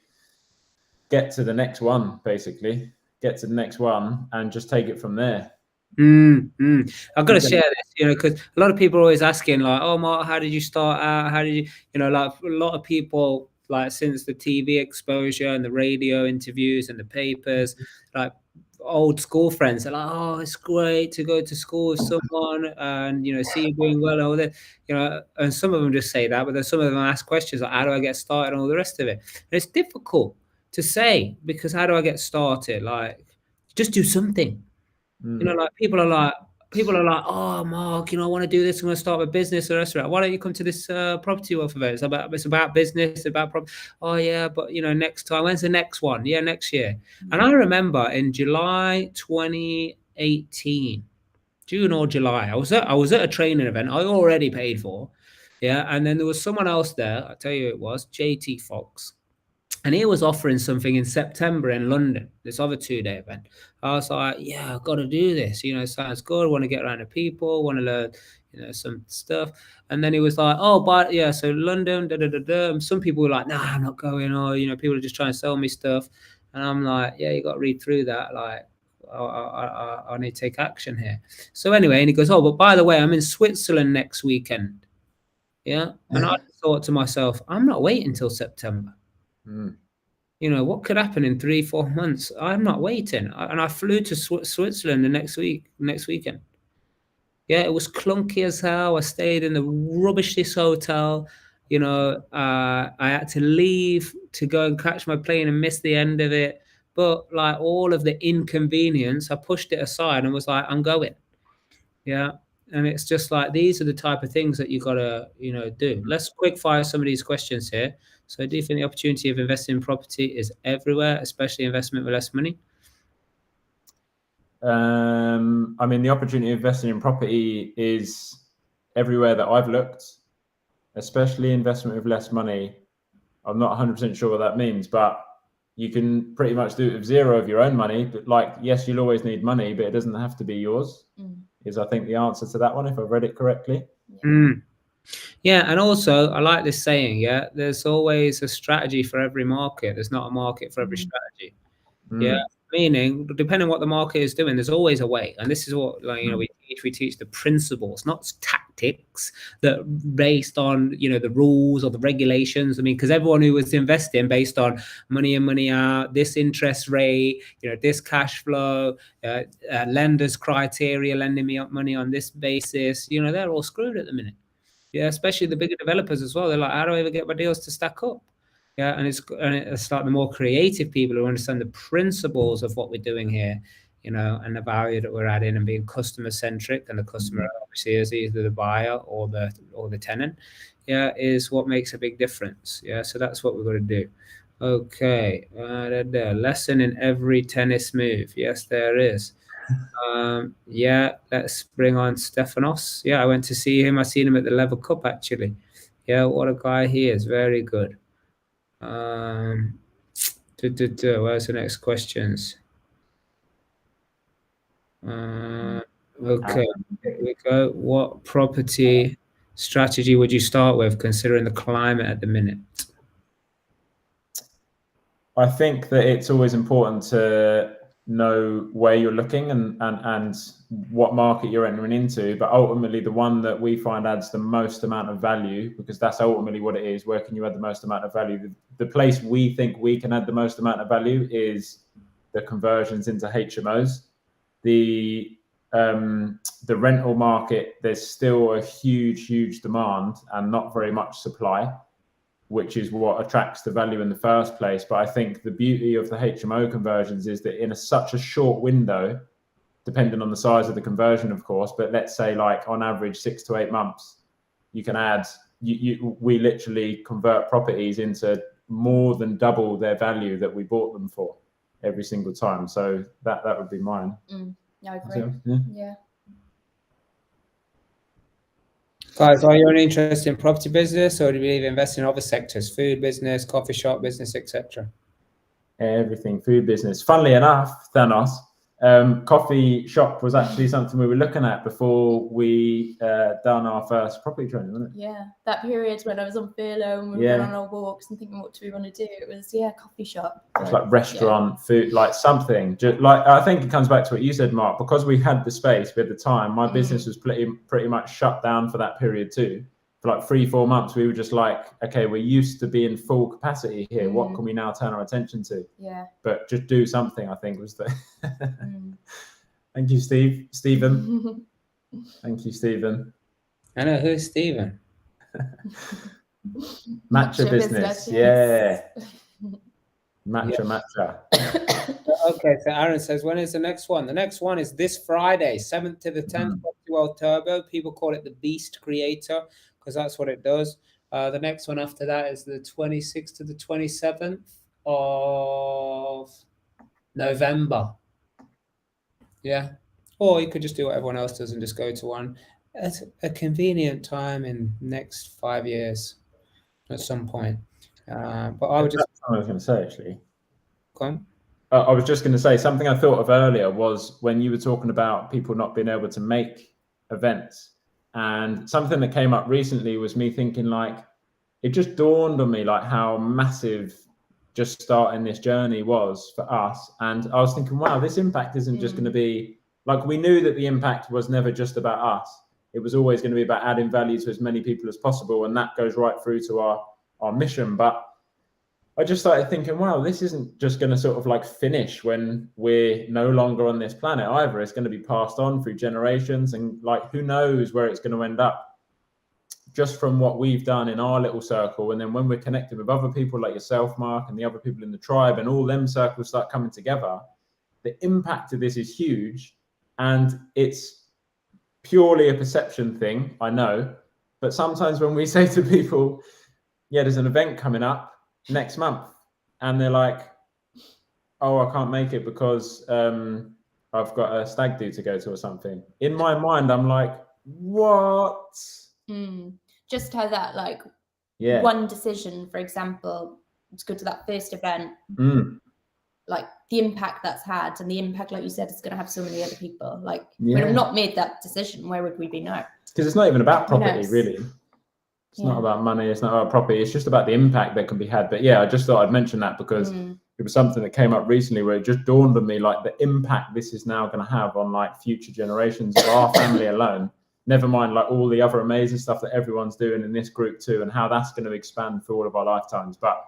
get to the next one, basically. Get to the next one and just take it from there. I've got to share this, because a lot of people are always asking, like, oh, Mark, how did you start out? How did you, like a lot of people, like since the TV exposure and the radio interviews and the papers, like old school friends are like, oh, it's great to go to school with someone and, see you doing well and all that, and some of them just say that, but then some of them ask questions like, how do I get started and all the rest of it. And it's difficult to say, because how do I get started? Like, just do something. Like people are like, oh, Mark, I want to do this. I'm going to start a business or restaurant. Why don't you come to this property wealth event? It's about business, about property. Oh yeah, but next time. When's the next one? Yeah, next year. And I remember in July 2018, June or July, I was at a training event I already paid for. Yeah, and then there was someone else there. I'll tell you who it was, JT Fox. And he was offering something in September in London, this other 2-day event. I was like, yeah, I've got to do this. Sounds good. I want to get around to people, want to learn, some stuff. And then he was like, oh, but yeah, so London, And some people were like, nah, I'm not going. Or, people are just trying to sell me stuff. And I'm like, yeah, you got to read through that. Like, I need to take action here. So anyway, and he goes, oh, but by the way, I'm in Switzerland next weekend. Yeah. And I thought to myself, I'm not waiting till September. What could happen in 3-4 months? I'm not waiting. And I flew to Switzerland the next weekend. Yeah, it was clunky as hell. I stayed in the rubbishiest hotel. I had to leave to go and catch my plane and miss the end of it. But like all of the inconvenience, I pushed it aside and was like, I'm going. Yeah. And it's just like, these are the type of things that you got to, do. Let's quick fire some of these questions here. So do you think the opportunity of investing in property is everywhere, especially investment with less money? I mean, the opportunity of investing in property is everywhere that I've looked, especially investment with less money. I'm not 100% sure what that means, but you can pretty much do it with zero of your own money. But like, yes, you'll always need money, but it doesn't have to be yours. Is I think the answer to that one, if I've read it correctly. Yeah, and also I like this saying, yeah, there's always a strategy for every market. There's not a market for every strategy. Yeah, meaning depending on what the market is doing, there's always a way. And this is what, like, we teach the principles, not tactics that based on, the rules or the regulations. I mean, because everyone who was investing based on money in, money out, this interest rate, this cash flow, lenders criteria, lending me up money on this basis, they're all screwed at the minute. Yeah, especially the bigger developers as well. They're like, how do I ever get my deals to stack up? Yeah, and it's like the more creative people who understand the principles of what we're doing here, and the value that we're adding, and being customer centric, and the customer obviously is either the buyer or the tenant. Yeah, is what makes a big difference. Yeah, so that's what we've got to do. Okay, lesson in every tennis move. Yes, there is. Yeah, let's bring on Stefanos. Yeah, I went to see him. I seen him at the Level Cup actually. Yeah, what a guy he is. Very good. Where's the next questions? Okay, here we go. What property strategy would you start with, considering the climate at the minute? I think that it's always important to know where you're looking and what market you're entering into, but ultimately the one that we find adds the most amount of value, because that's ultimately what it is. Where can you add the most amount of value? The place we think we can add the most amount of value is the conversions into HMOs. The rental market, there's still a huge demand and not very much supply, which is what attracts the value in the first place. But I think the beauty of the HMO conversions is that in such a short window, depending on the size of the conversion, of course, but let's say like on average 6 to 8 months, you can add, we literally convert properties into more than double their value that we bought them for every single time. So that would be mine. Yeah, I agree. Yeah. Guys, are you only interested in property business, or do you believe invest in other sectors, food business, coffee shop business, etc.? Everything food business. Funnily enough, Thanos, coffee shop was actually something we were looking at before we done our first property training, wasn't it? Yeah, that period when I was on furlough and we were going on our walks and thinking, what do we want to do? It was coffee shop. It's like restaurant, food, like something. Just like, I think it comes back to what you said, Mark, because we had the space, we had the time. My business was pretty much shut down for that period too. For like 3-4 months, we were just like, okay, we're used to being full capacity here. What can we now turn our attention to? Yeah. But just do something, I think, was the. Thank you, Stephen. Thank you, Stephen. I know, who's Stephen? Matcha business. Yeah. Matcha. Okay, so Aaron says, when is the next one? The next one is this Friday, 7th to the 10th, World Turbo. People call it the Beast Creator because that's what it does. The next one after that is the 26th to the 27th of November. Yeah. Or you could just do what everyone else does and just go to one at a convenient time in next 5 years at some point. But I would just... I was going to say, actually. Go on. I was just going to say something I thought of earlier was when you were talking about people not being able to make events, and something that came up recently was me thinking, like, it just dawned on me like how massive just starting this journey was for us. And I was thinking, wow, this impact isn't just going to be like, we knew that the impact was never just about us. It was always going to be about adding value to as many people as possible. And that goes right through to our mission. But I just started thinking, wow, this isn't just going to sort of like finish when we're no longer on this planet either. It's going to be passed on through generations, and like, who knows where it's going to end up just from what we've done in our little circle. And then when we're connected with other people like yourself, Mark, and the other people in the tribe, and all them circles start coming together, the impact of this is huge. And it's purely a perception thing, I know. But sometimes when we say to people, yeah, there's an event coming up next month, and they're like, oh, I can't make it because I've got a stag do to go to or something. In my mind, I'm like, what? Just how that, like, one decision, for example, to go to that first event, like the impact that's had, and the impact, like you said, is going to have so many other people. Like, we have not made that decision, where would we be now? Because it's not even about property, really. It's not about money. It's not about property. It's just about the impact that can be had. But yeah, I just thought I'd mention that because it was something that came up recently where it just dawned on me, like, the impact this is now going to have on like future generations of our family alone. Never mind like all the other amazing stuff that everyone's doing in this group too, and how that's going to expand for all of our lifetimes. But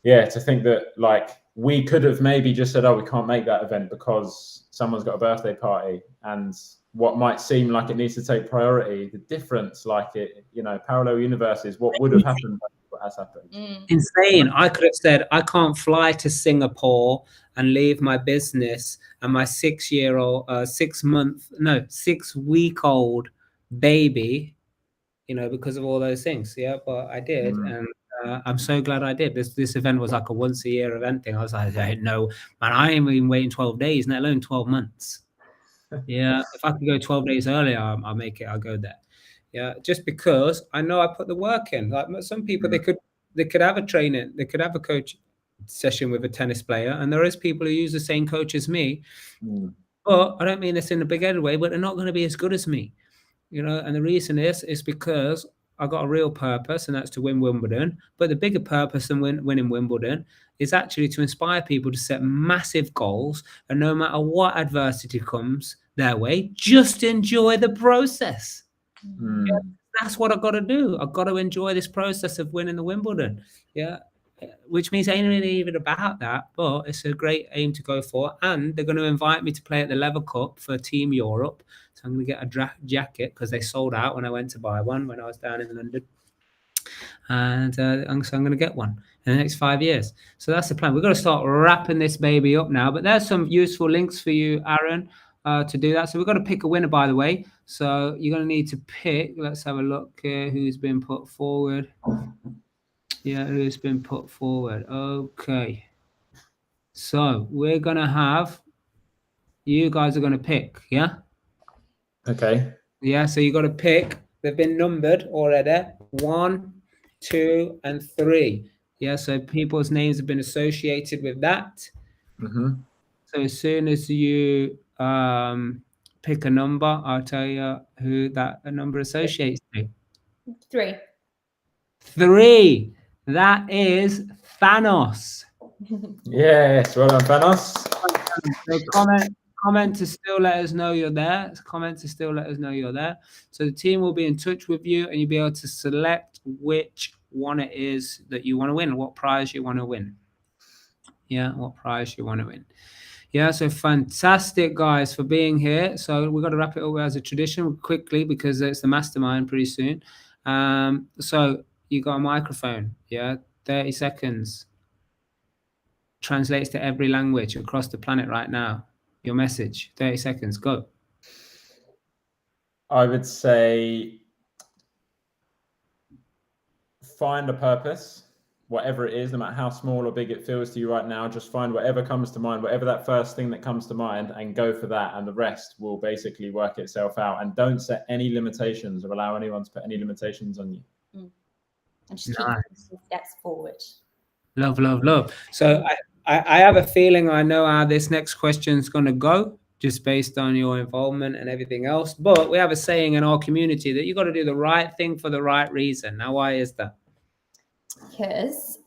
yeah, to think that like we could have maybe just said, oh, we can't make that event because someone's got a birthday party, and what might seem like it needs to take priority, the difference, like it, parallel universes, what would have happened, what has happened. Insane. I could have said, I can't fly to Singapore and leave my business and my 6-week-old baby, because of all those things. Yeah, but I did. And I'm so glad I did. This event was like a once a year event thing. I was like, no, man, I ain't even waiting 12 days, let alone 12 months. Yeah, if I could go 12 days earlier, I'll make it. I'll go there. Yeah, just because I know I put the work in. Like some people, they could have a training, they could have a coach session with a tennis player, and there is people who use the same coach as me. But I don't mean this in a big-headed way, but they're not going to be as good as me. And the reason is because I got a real purpose, and that's to win Wimbledon. But the bigger purpose than winning Wimbledon is actually to inspire people to set massive goals, and no matter what adversity comes their way, just enjoy the process. Yeah, that's what I've got to do. I've got to enjoy this process of winning the Wimbledon. Yeah. Which means it ain't really even about that, but it's a great aim to go for. And they're going to invite me to play at the Lever Cup for Team Europe. So I'm going to get a jacket because they sold out when I went to buy one when I was down in London. And so I'm going to get one in the next 5 years. So that's the plan. We've got to start wrapping this baby up now. But there's some useful links for you, Aaron, to do that. So we've got to pick a winner, by the way. So you're going to need to pick. Let's have a look here who's been put forward. Yeah, who's been put forward? Okay. So we're going to have, you guys are going to pick, yeah? Okay. Yeah, so you got to pick. They've been numbered already. 1, 2, and 3. Yeah, so people's names have been associated with that. So as soon as you pick a number, I'll tell you who that number associates to. 3. 3. That is Thanos. Yes, well done, Thanos. So comment to still let us know you're there. Comment to still let us know you're there. So the team will be in touch with you, and you'll be able to select which one it is that you want to win, what prize you want to win. Yeah, what prize you want to win. Yeah, so fantastic, guys, for being here. So we've got to wrap it up as a tradition quickly because it's the mastermind pretty soon. So you got a microphone, yeah, 30 seconds. Translates to every language across the planet right now. Your message, 30 seconds, go. I would say find a purpose, whatever it is, no matter how small or big it feels to you right now. Just find whatever comes to mind, whatever that first thing that comes to mind, and go for that. And the rest will basically work itself out. And don't set any limitations or allow anyone to put any limitations on you. And just keep taking steps forward. Love, love, love. So I have a feeling I know how this next question is going to go, just based on your involvement and everything else. But we have a saying in our community that you got to do the right thing for the right reason. Now, why is that? Because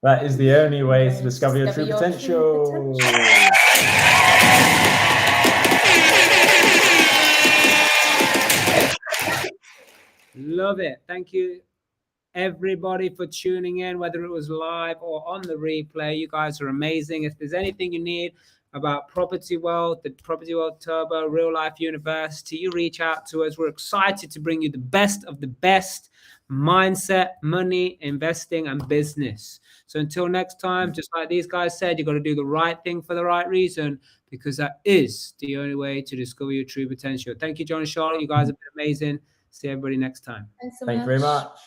that is the only way to discover your true potential. Love it. Thank you, everybody, for tuning in, whether it was live or on the replay. You guys are amazing. If there's anything you need about Property World, the Property World Turbo, Real Life University, you reach out to us. We're excited to bring you the best of the best mindset, money, investing, and business. So until next time, just like these guys said, you got to do the right thing for the right reason, because that is the only way to discover your true potential. Thank you, John and Charlotte. You guys have been amazing. See everybody next time. Thanks so Thank you very much.